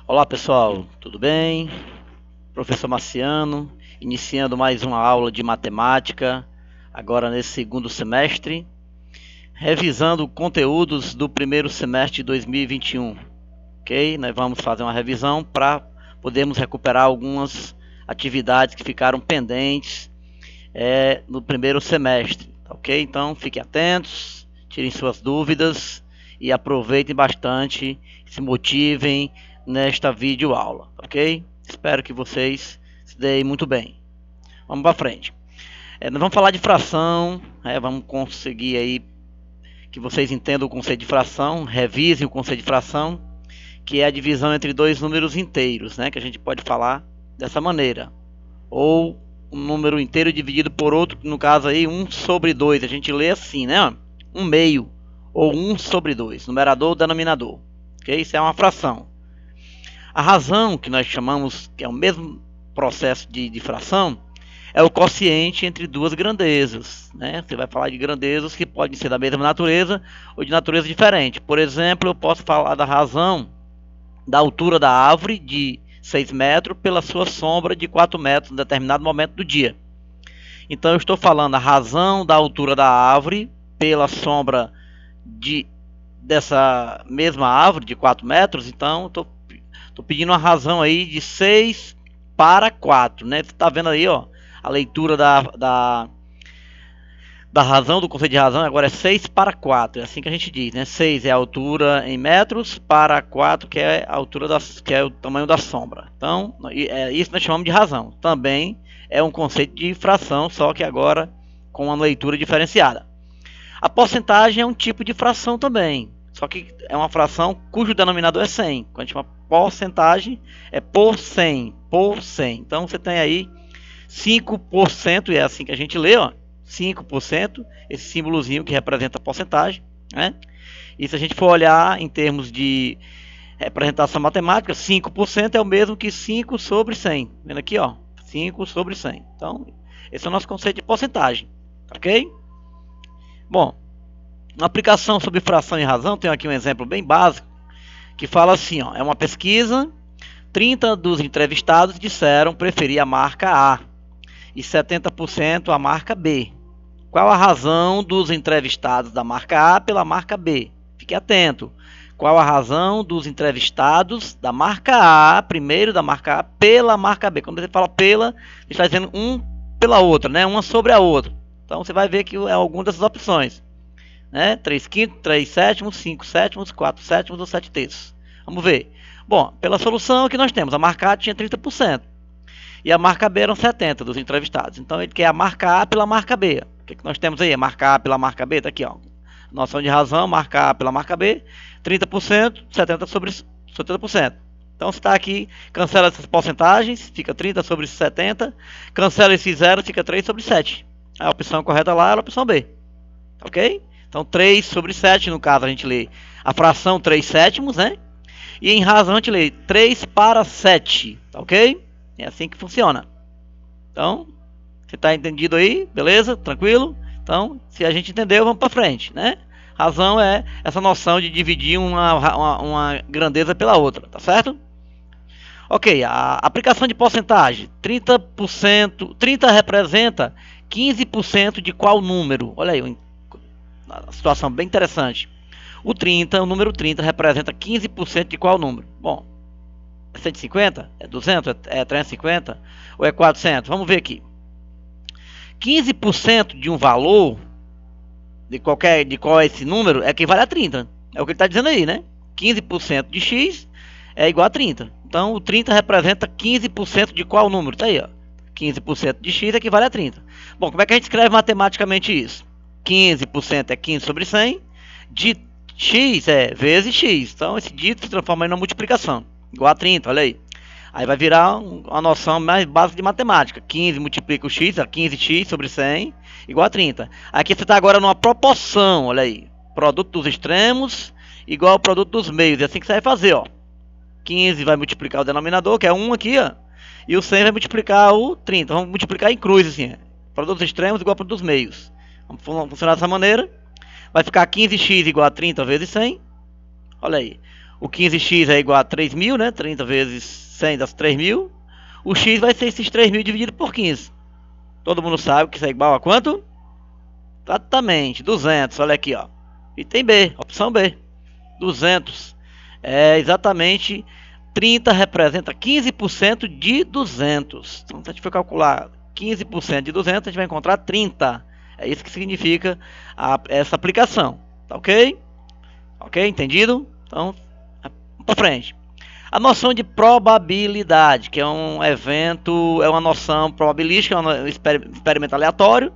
Olá pessoal, tudo bem? Professor Marciano, iniciando mais uma aula de matemática, agora nesse segundo semestre, revisando conteúdos do primeiro semestre de 2021, ok? Nós vamos fazer uma revisão para podermos recuperar algumas atividades que ficaram pendentes no primeiro semestre, ok? Então fiquem atentos, tirem suas dúvidas e aproveitem bastante, se motivem nesta videoaula, ok? Espero que vocês se deem muito bem. Vamos para frente. Nós vamos falar de fração, vamos conseguir aí que vocês entendam o conceito de fração, revisem o conceito de fração, que é a divisão entre dois números inteiros, que a gente pode falar dessa maneira. Ou um número inteiro dividido por outro, no caso aí 1 sobre 2, a gente lê assim, né? 1 meio, ou 1 sobre 2, numerador ou denominador, ok? Isso é uma fração. A razão, que nós chamamos, que é o mesmo processo de fração, é o quociente entre duas grandezas, né? Você vai falar de grandezas que podem ser da mesma natureza ou de natureza diferente. Por exemplo, eu posso falar da razão da altura da árvore de 6 metros pela sua sombra de 4 metros em determinado momento do dia. Então eu estou falando a razão da altura da árvore pela sombra dessa mesma árvore de 4 metros. Então estou pedindo uma razão aí de 6 para 4, né? Você está vendo aí, ó, a leitura da razão, do conceito de razão, agora é 6 para 4, é assim que a gente diz, né? 6 é a altura em metros, para 4 que é a altura que é o tamanho da sombra. Então, isso nós chamamos de razão. Também é um conceito de fração, só que agora com uma leitura diferenciada. A porcentagem é um tipo de fração também, só que é uma fração cujo denominador é 100. Quando a gente chama porcentagem, é por 100, por 100. Então, você tem aí 5%, e é assim que a gente lê, ó. 5%, esse símbolozinho que representa a porcentagem, né? E se a gente for olhar em termos de representação matemática, 5% é o mesmo que 5 sobre 100. Vendo aqui, ó, 5 sobre 100. Então, esse é o nosso conceito de porcentagem, ok? Bom, na aplicação sobre fração e razão, tenho aqui um exemplo bem básico, que fala assim, ó, é uma pesquisa, 30 dos entrevistados disseram preferir a marca A e 70% a marca B. Qual a razão dos entrevistados da marca A pela marca B? Fique atento. Qual a razão dos entrevistados da marca A, primeiro da marca A, pela marca B? Quando você fala pela, você está dizendo um pela outra, né? Uma sobre a outra. Então você vai ver que é alguma dessas opções, né? 3 quintos, 3 sétimos, 5 sétimos, 4 sétimos ou 7 terços. Vamos ver. Bom, pela solução que nós temos, a marca A tinha 30%. E a marca B eram 70 dos entrevistados. Então ele quer a marca A pela marca B. O que nós temos aí? A marca A pela marca B, está aqui, ó. Noção de razão, marca A pela marca B, 30%, 70 sobre 70%. Então você está aqui, cancela essas porcentagens, fica 30 sobre 70, cancela esse zero, fica 3 sobre 7. A opção correta lá era a opção B. Ok? Então 3 sobre 7, no caso a gente lê a fração 3 sétimos, né? E em razão a gente lê 3 para 7, ok? É assim que funciona. Então, você está entendido aí? Beleza? Tranquilo? Então, se a gente entendeu, vamos para frente, né? Razão é essa noção de dividir uma grandeza pela outra, tá certo? Ok, a aplicação de porcentagem, 30%, 30 representa 15% de qual número? Olha aí, uma situação bem interessante. O número 30 representa 15% de qual número? Bom, é 150? É 200? É 350? Ou é 400? Vamos ver aqui. 15% de um valor, de qual é esse número, equivale a 30. É o que ele está dizendo aí, né? 15% de x é igual a 30. Então, o 30 representa 15% de qual número? Está aí, ó. 15% de x equivale a 30. Bom, como é que a gente escreve matematicamente isso? 15% é 15 sobre 100, de x é vezes x. Então, esse dito se transforma em uma multiplicação, igual a 30, olha aí. Aí vai virar uma noção mais básica de matemática. 15 multiplica o x, 15x sobre 100, igual a 30. Aqui você está agora numa proporção, olha aí. Produto dos extremos igual ao produto dos meios. É assim que você vai fazer, ó. 15 vai multiplicar o denominador, que é 1 aqui, ó. E o 100 vai multiplicar o 30. Vamos multiplicar em cruz, assim. Produto dos extremos igual ao produto dos meios. Vamos funcionar dessa maneira. Vai ficar 15x igual a 30 vezes 100. Olha aí. O 15x é igual a 3.000, né? 30 vezes 100 dá 3.000. O x vai ser esses 3.000 dividido por 15. Todo mundo sabe que isso é igual a quanto? Exatamente, 200. Olha aqui, ó. Item B, opção B. 200. É exatamente 30 representa 15% de 200. Então, se a gente for calcular 15% de 200, a gente vai encontrar 30. É isso que significa essa aplicação. Tá ok? Ok? Entendido? Então, vamos para frente. A noção de probabilidade, que é um evento, é uma noção probabilística, é um experimento aleatório.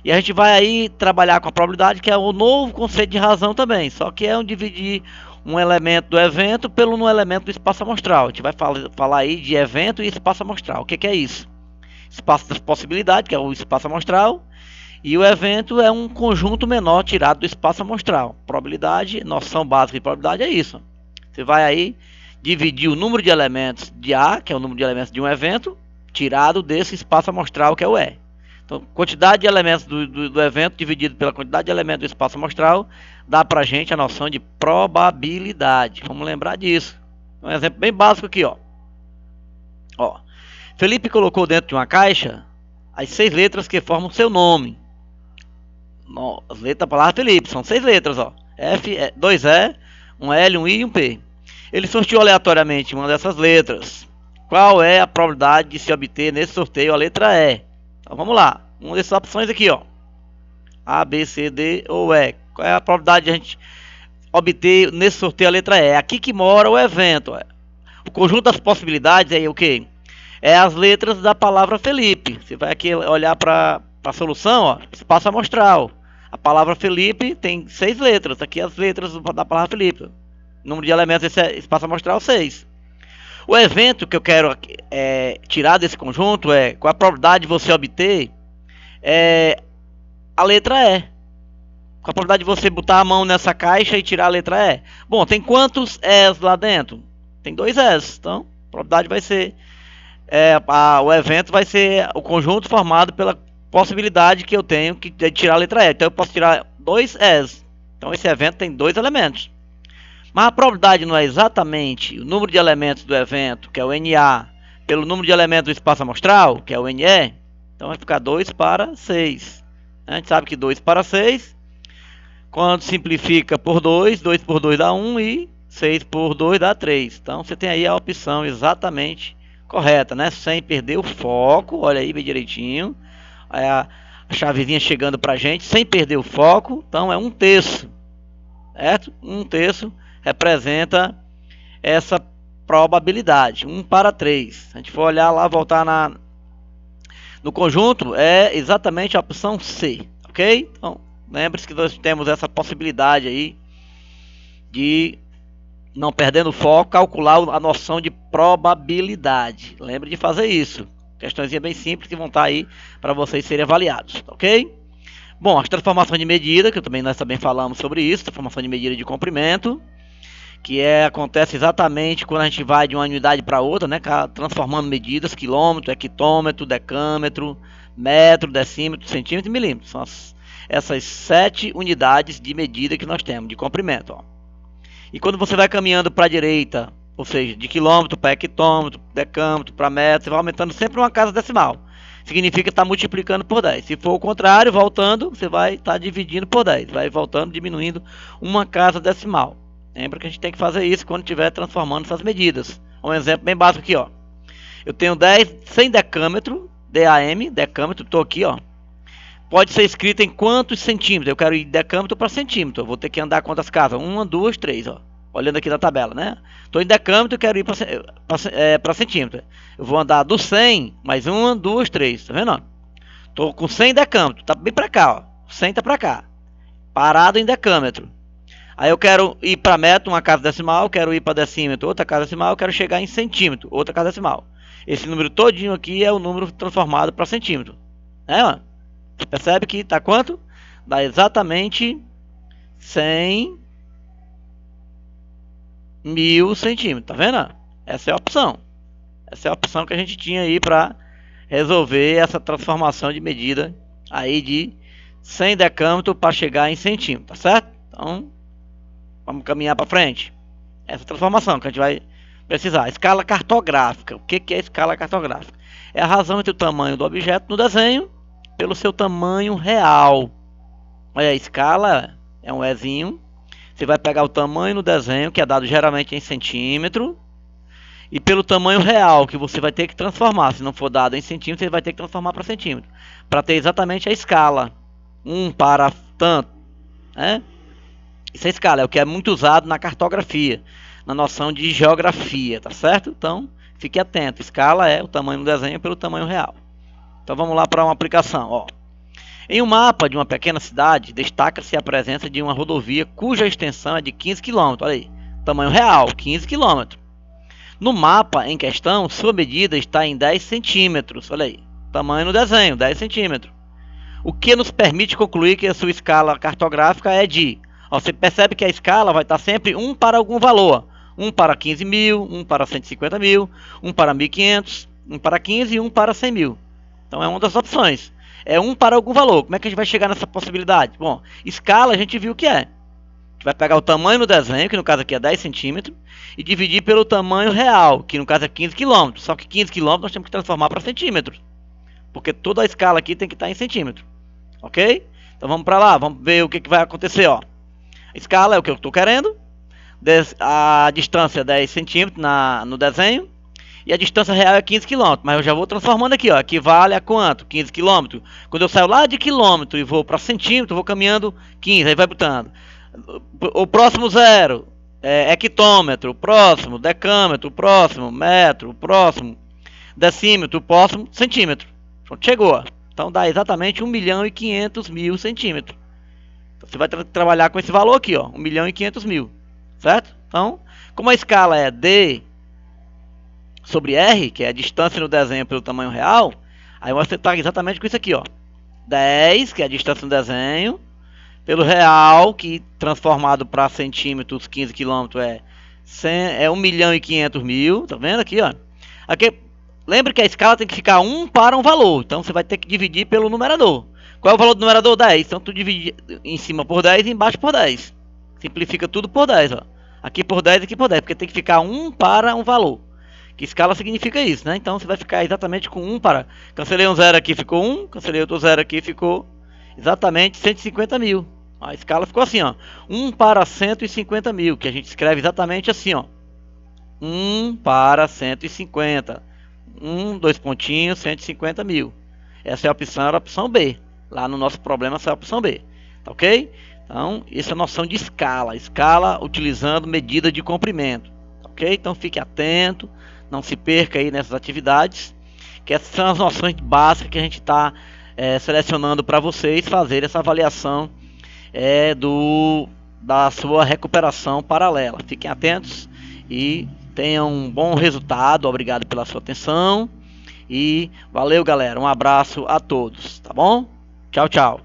E a gente vai aí trabalhar com a probabilidade, que é o novo conceito de razão também. Só que é dividir um elemento do evento pelo um elemento do espaço amostral. A gente vai falar aí de evento e espaço amostral. O que é isso? Espaço das possibilidades, que é o espaço amostral. E o evento é um conjunto menor tirado do espaço amostral. Probabilidade, noção básica de probabilidade é isso. Você vai aí dividir o número de elementos de A, que é o número de elementos de um evento, tirado desse espaço amostral, que é o E. Então, quantidade de elementos do evento dividido pela quantidade de elementos do espaço amostral dá pra gente a noção de probabilidade. Vamos lembrar disso. Um exemplo bem básico aqui, ó. Felipe colocou dentro de uma caixa as 6 letras que formam seu nome. As letras da palavra Felipe são 6 letras, ó. F, 2 E, um L, um I e um P. Ele sorteou aleatoriamente uma dessas letras. Qual é a probabilidade de se obter nesse sorteio a letra E? Então vamos lá. Uma dessas opções aqui, ó. A, B, C, D ou E. Qual é a probabilidade de a gente obter nesse sorteio a letra E? É aqui que mora o evento. Ó. O conjunto das possibilidades é o quê? É as letras da palavra Felipe. Você vai aqui olhar para a solução, ó, espaço amostral. A palavra Felipe tem 6 letras. Aqui as letras da palavra Felipe. Número de elementos desse espaço amostral, 6. O evento que eu quero tirar desse conjunto é qual a probabilidade de você obter a letra E. Qual a probabilidade de você botar a mão nessa caixa e tirar a letra E? Bom, tem quantos E's lá dentro? Tem 2 E's. Então, a probabilidade vai ser... o evento vai ser o conjunto formado pela possibilidade que eu tenho de tirar a letra E. Então, eu posso tirar 2 E's. Então, esse evento tem 2 elementos. Mas a probabilidade não é exatamente o número de elementos do evento, que é o NA, pelo número de elementos do espaço amostral, que é o NE. Então vai ficar 2 para 6. A gente sabe que 2 para 6, quando simplifica por 2, 2 por 2 dá 1 e 6 por 2 dá 3. Então você tem aí a opção exatamente correta, né? Sem perder o foco, olha aí bem direitinho. Aí a chavezinha chegando para a gente, sem perder o foco. Então é 1/3, certo? 1/3 representa essa probabilidade, 1 para 3. Se a gente for olhar lá, voltar no conjunto, é exatamente a opção C, ok? Então, lembre-se que nós temos essa possibilidade aí de, não perdendo o foco, calcular a noção de probabilidade. Lembre de fazer isso. Questõezinha bem simples que vão estar aí para vocês serem avaliados, ok? Bom, as transformações de medida, que nós também falamos sobre isso, transformação de medida de comprimento, que acontece exatamente quando a gente vai de uma unidade para outra, né, transformando medidas, quilômetro, hectômetro, decâmetro, metro, decímetro, centímetro e milímetro. São essas 7 unidades de medida que nós temos, de comprimento. Ó. E quando você vai caminhando para a direita, ou seja, de quilômetro para hectômetro, decâmetro para metro, você vai aumentando sempre uma casa decimal. Significa estar multiplicando por 10. Se for o contrário, voltando, você vai estar dividindo por 10. Vai voltando, diminuindo uma casa decimal. Lembra que a gente tem que fazer isso quando estiver transformando essas medidas. Um exemplo bem básico aqui, ó. Eu tenho 100 decâmetro, DAM, decâmetro, estou aqui, ó. Pode ser escrito em quantos centímetros? Eu quero ir decâmetro para centímetro. Eu vou ter que andar quantas casas? 1, 2, 3, ó. Olhando aqui na tabela, né? Estou em decâmetro, eu quero ir para centímetro. Eu vou andar do 100, mais 1, 2, 3, tá vendo? Estou com 100 decâmetro, tá bem para cá, ó. 100 tá para cá. Parado em decâmetro. Aí eu quero ir para metro, uma casa decimal, quero ir para decímetro, outra casa decimal, quero chegar em centímetro, outra casa decimal. Esse número todinho aqui é o número transformado para centímetro. Você percebe que está quanto? Dá exatamente 100.000 centímetros, tá vendo? Essa é a opção. Essa é a opção que a gente tinha aí para resolver essa transformação de medida aí de 100 decâmetro para chegar em centímetro, tá certo? Então, vamos caminhar para frente. essa transformação que a gente vai precisar. Escala cartográfica. O que é escala cartográfica? É a razão entre o tamanho do objeto no desenho pelo seu tamanho real. Olha, a escala é um Ezinho. Você vai pegar o tamanho no desenho, que é dado geralmente em centímetro, e pelo tamanho real, que você vai ter que transformar. Se não for dado em centímetro, você vai ter que transformar para centímetro, para ter exatamente a escala. 1 para tanto, né? Isso é escala, é o que é muito usado na cartografia, na noção de geografia, tá certo? Então, fique atento. Escala é o tamanho do desenho pelo tamanho real. Então vamos lá para uma aplicação. Ó. Em um mapa de uma pequena cidade, destaca-se a presença de uma rodovia cuja extensão é de 15 km. Olha aí, tamanho real, 15 km. No mapa em questão, sua medida está em 10 centímetros. Olha aí, tamanho no desenho, 10 centímetros. O que nos permite concluir que a sua escala cartográfica é de... Ó, você percebe que a escala vai estar sempre 1 para algum valor. 1 para 15 mil, 1 para 150 mil, 1 para 1.500, 1 para 15 e 1 para 100 mil. Então é uma das opções. É 1 para algum valor. Como é que a gente vai chegar nessa possibilidade? Bom, escala a gente viu o que é. A gente vai pegar o tamanho no desenho, que no caso aqui é 10 centímetros, e dividir pelo tamanho real, que no caso é 15 km. Só que 15 km nós temos que transformar para centímetros. Porque toda a escala aqui tem que estar em centímetros. Ok? Então vamos para lá, vamos ver o que vai acontecer. Ó. A escala é o que eu estou querendo. A distância é 10 centímetros no desenho. E a distância real é 15 km. Mas eu já vou transformando aqui. Ó. Equivale a quanto? 15 km. Quando eu saio lá de quilômetro e vou para centímetro, eu vou caminhando 15. Aí vai botando. O próximo zero é hectômetro. O próximo decâmetro. O próximo metro. O próximo decímetro. O próximo centímetro. Pronto, chegou. Então dá exatamente 1.500.000 centímetros. Então, você vai trabalhar com esse valor aqui, ó, 1.500.000, certo? Então, como a escala é D sobre R, que é a distância no desenho pelo tamanho real, aí você está exatamente com isso aqui, ó, 10, que é a distância no desenho, pelo real, que transformado para centímetros, 15 km é 1.500.000, tá vendo aqui, ó? Aqui, lembre que a escala tem que ficar 1 para um valor, então você vai ter que dividir pelo numerador. Qual é o valor do numerador? 10. Então tu divide em cima por 10 e embaixo por 10. Simplifica tudo por 10. Ó. Aqui por 10 e aqui por 10. Porque tem que ficar 1 para um valor. Que escala significa isso, né? Então você vai ficar exatamente com 1 para... Cancelei um 0 aqui, ficou 1. Cancelei outro 0 aqui, ficou exatamente 150.000. A escala ficou assim, ó. 1 para 150.000. Que a gente escreve exatamente assim, ó. 1 para 150. 2 pontinhos, 150.000. Essa é a opção, era a opção B. Lá no nosso problema, essa é a opção B. Tá ok? Então, essa é a noção de escala. Escala utilizando medida de comprimento. Tá ok? Então, fique atento. Não se perca aí nessas atividades. Que essas são as noções básicas que a gente está selecionando para vocês fazer essa avaliação da sua recuperação paralela. Fiquem atentos e tenham um bom resultado. Obrigado pela sua atenção. E valeu, galera. Um abraço a todos. Tá bom? Tchau, tchau.